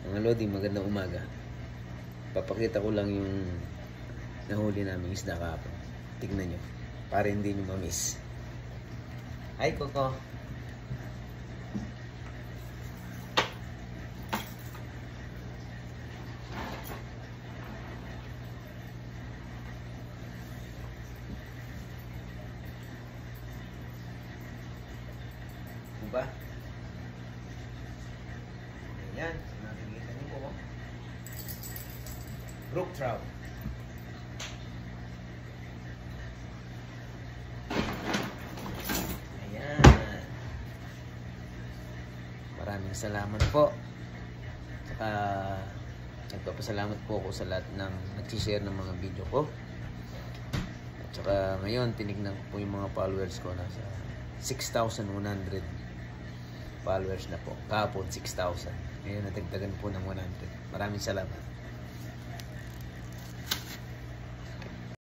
Mga Lodi, magandang umaga. Papakita ko lang yung nahuli namin isda kahapon. Tignan nyo, para hindi nyo ma-miss. Hi, Coco. Diba? Ayan, nakikita niyo po. Brook trout. Ayan. Maraming salamat po. Saka nagpapasalamat po ako sa lahat ng nag-share ng mga video ko. At saka ngayon tinignan ko po yung mga followers ko, nasa 6,100 followers na po. Kahapon 6,000. Ngayon natagdagan po ng 100. Maraming salamat.